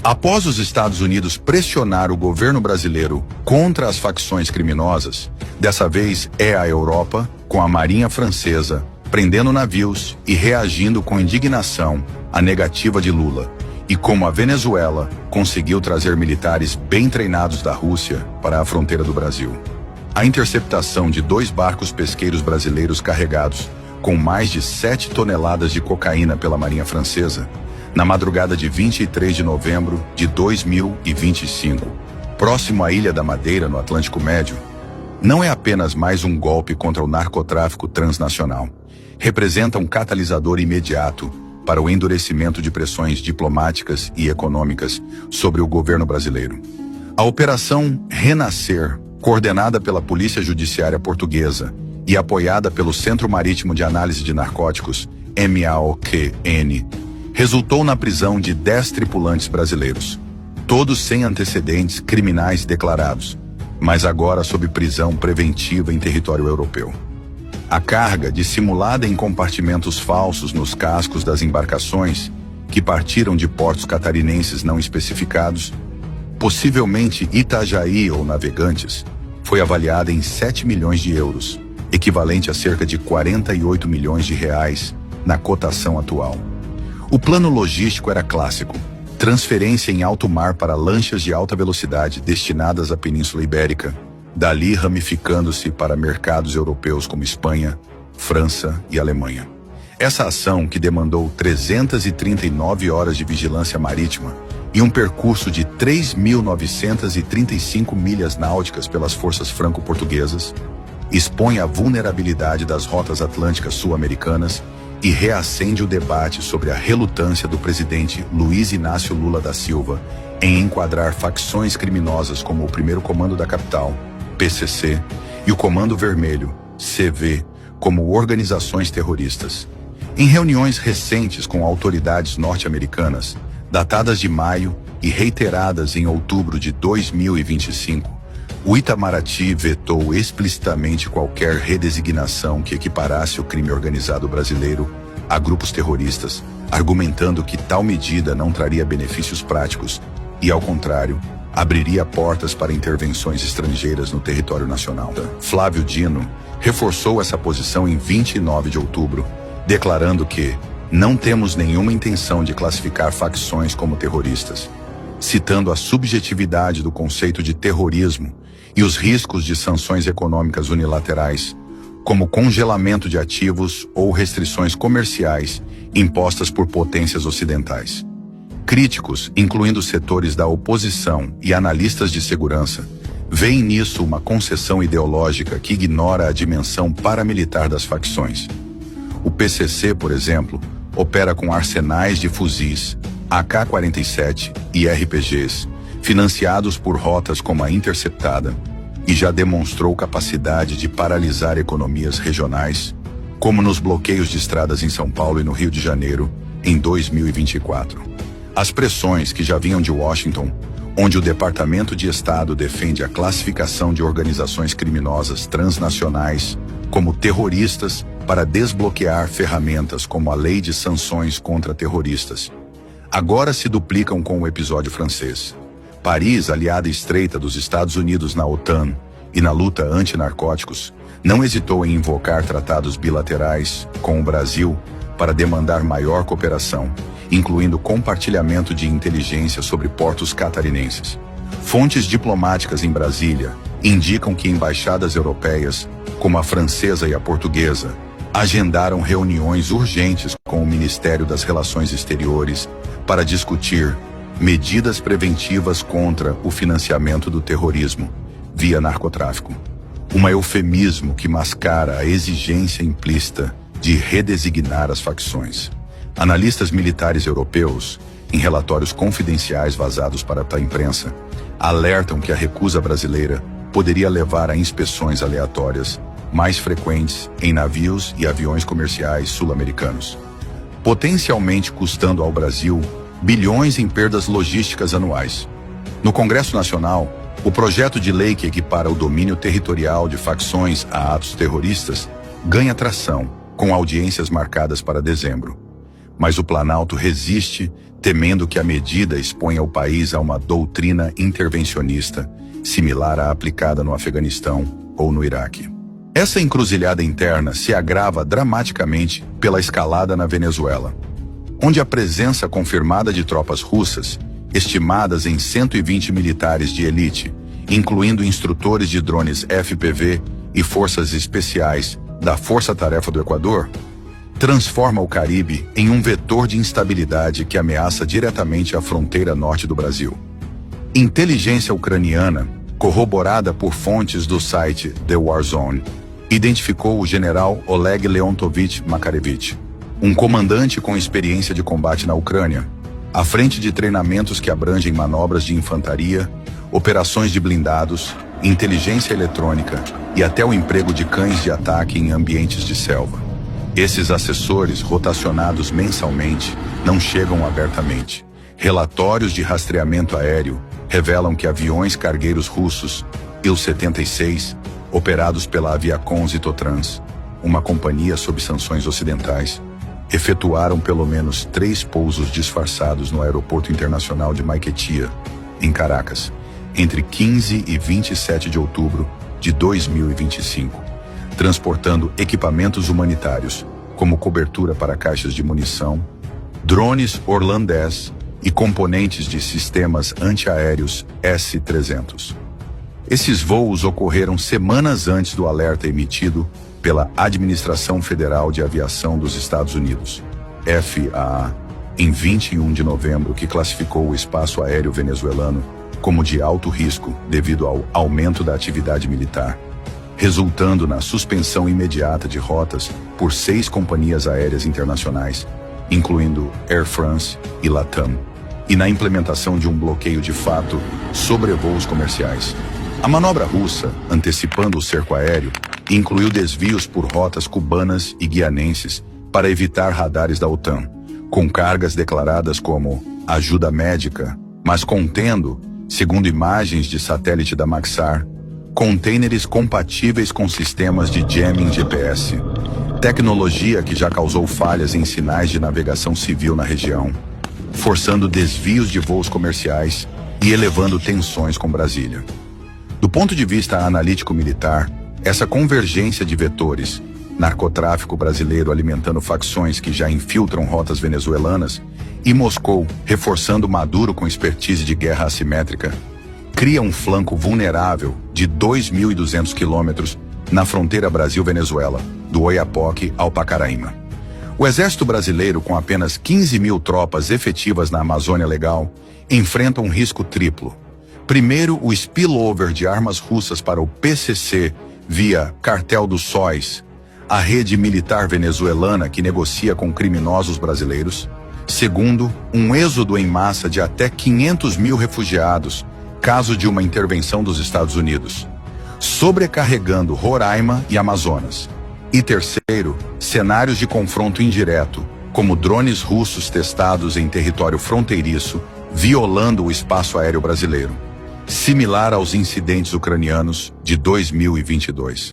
Após os Estados Unidos pressionar o governo brasileiro contra as facções criminosas, dessa vez é a Europa, com a Marinha Francesa, prendendo navios e reagindo com indignação à negativa de Lula, e como a Venezuela conseguiu trazer militares bem treinados da Rússia para a fronteira do Brasil. A interceptação de 2 barcos pesqueiros brasileiros carregados com mais de 7 toneladas de cocaína pela Marinha Francesa, na madrugada de 23 de novembro de 2025, próximo à Ilha da Madeira, no Atlântico Médio, não é apenas mais um golpe contra o narcotráfico transnacional. Representa um catalisador imediato para o endurecimento de pressões diplomáticas e econômicas sobre o governo brasileiro. A Operação Renascer, coordenada pela Polícia Judiciária Portuguesa e apoiada pelo Centro Marítimo de Análise de Narcóticos, MAOQN, resultou na prisão de 10 tripulantes brasileiros, todos sem antecedentes criminais declarados, mas agora sob prisão preventiva em território europeu. A carga, dissimulada em compartimentos falsos nos cascos das embarcações, que partiram de portos catarinenses não especificados, possivelmente Itajaí ou Navegantes, foi avaliada em 7 milhões de euros, equivalente a cerca de 48 milhões de reais na cotação atual. O plano logístico era clássico: transferência em alto mar para lanchas de alta velocidade destinadas à Península Ibérica, dali ramificando-se para mercados europeus como Espanha, França e Alemanha. Essa ação, que demandou 339 horas de vigilância marítima e um percurso de 3.935 milhas náuticas pelas forças franco-portuguesas, expõe a vulnerabilidade das rotas atlânticas sul-americanas e reacende o debate sobre a relutância do presidente Luiz Inácio Lula da Silva em enquadrar facções criminosas como o Primeiro Comando da Capital, PCC, e o Comando Vermelho, CV, como organizações terroristas. Em reuniões recentes com autoridades norte-americanas, datadas de maio e reiteradas em outubro de 2025, o Itamaraty vetou explicitamente qualquer redesignação que equiparasse o crime organizado brasileiro a grupos terroristas, argumentando que tal medida não traria benefícios práticos e, ao contrário, abriria portas para intervenções estrangeiras no território nacional. Flávio Dino reforçou essa posição em 29 de outubro, declarando que não temos nenhuma intenção de classificar facções como terroristas, citando a subjetividade do conceito de terrorismo e os riscos de sanções econômicas unilaterais, como congelamento de ativos ou restrições comerciais impostas por potências ocidentais. Críticos, incluindo setores da oposição e analistas de segurança, veem nisso uma concessão ideológica que ignora a dimensão paramilitar das facções. O PCC, por exemplo, opera com arsenais de fuzis, AK-47 e RPGs, financiados por rotas como a Interceptada, e já demonstrou capacidade de paralisar economias regionais, como nos bloqueios de estradas em São Paulo e no Rio de Janeiro, em 2024. As pressões que já vinham de Washington, onde o Departamento de Estado defende a classificação de organizações criminosas transnacionais como terroristas para desbloquear ferramentas como a Lei de Sanções contra Terroristas, agora se duplicam com o episódio francês. Paris, aliada estreita dos Estados Unidos na OTAN e na luta anti-narcóticos, não hesitou em invocar tratados bilaterais com o Brasil para demandar maior cooperação, incluindo compartilhamento de inteligência sobre portos catarinenses. Fontes diplomáticas em Brasília indicam que embaixadas europeias, como a francesa e a portuguesa, agendaram reuniões urgentes com o Ministério das Relações Exteriores para discutir medidas preventivas contra o financiamento do terrorismo via narcotráfico. Um eufemismo que mascara a exigência implícita de redesignar as facções. Analistas militares europeus, em relatórios confidenciais vazados para a imprensa, alertam que a recusa brasileira poderia levar a inspeções aleatórias mais frequentes em navios e aviões comerciais sul-americanos, potencialmente custando ao Brasil bilhões em perdas logísticas anuais. No Congresso Nacional, o projeto de lei que equipara o domínio territorial de facções a atos terroristas ganha tração, com audiências marcadas para dezembro. mas o Planalto resiste, temendo que a medida exponha o país a uma doutrina intervencionista, similar à aplicada no Afeganistão ou no Iraque. Essa encruzilhada interna se agrava dramaticamente pela escalada na Venezuela, onde a presença confirmada de tropas russas, estimadas em 120 militares de elite, incluindo instrutores de drones FPV e forças especiais da Força Tarefa do Equador, transforma o Caribe em um vetor de instabilidade que ameaça diretamente a fronteira norte do Brasil. Inteligência ucraniana, corroborada por fontes do site The War Zone, identificou o general Oleg Leontovich Makarevich, um comandante com experiência de combate na Ucrânia, à frente de treinamentos que abrangem manobras de infantaria, operações de blindados, inteligência eletrônica e até o emprego de cães de ataque em ambientes de selva. Esses assessores, rotacionados mensalmente, não chegam abertamente. Relatórios de rastreamento aéreo revelam que aviões cargueiros russos, Il-76, operados pela Aviacons e Totrans, uma companhia sob sanções ocidentais, efetuaram pelo menos 3 pousos disfarçados no Aeroporto Internacional de Maiquetía, em Caracas, entre 15 e 27 de outubro de 2025, transportando equipamentos humanitários, como cobertura para caixas de munição, drones Orlan-10 e componentes de sistemas antiaéreos S-300. Esses voos ocorreram semanas antes do alerta emitido pela Administração Federal de Aviação dos Estados Unidos, FAA, em 21 de novembro, que classificou o espaço aéreo venezuelano como de alto risco devido ao aumento da atividade militar, resultando na suspensão imediata de rotas por 6 companhias aéreas internacionais, incluindo Air France e Latam, e na implementação de um bloqueio de fato sobre voos comerciais. A manobra russa, antecipando o cerco aéreo, incluiu desvios por rotas cubanas e guianenses para evitar radares da OTAN, com cargas declaradas como ajuda médica, mas contendo, segundo imagens de satélite da Maxar, contêineres compatíveis com sistemas de jamming GPS, tecnologia que já causou falhas em sinais de navegação civil na região, forçando desvios de voos comerciais e elevando tensões com Brasília. Do ponto de vista analítico-militar, essa convergência de vetores, narcotráfico brasileiro alimentando facções que já infiltram rotas venezuelanas e Moscou reforçando Maduro com expertise de guerra assimétrica, cria um flanco vulnerável de 2.200 quilômetros na fronteira Brasil-Venezuela, do Oiapoque ao Pacaraima. O exército brasileiro, com apenas 15 mil tropas efetivas na Amazônia Legal, enfrenta um risco triplo. Primeiro, o spillover de armas russas para o PCC via Cartel dos Sóis, a rede militar venezuelana que negocia com criminosos brasileiros. Segundo, um êxodo em massa de até 500 mil refugiados, caso de uma intervenção dos Estados Unidos, sobrecarregando Roraima e Amazonas. E terceiro, cenários de confronto indireto, como drones russos testados em território fronteiriço, violando o espaço aéreo brasileiro, similar aos incidentes ucranianos de 2022.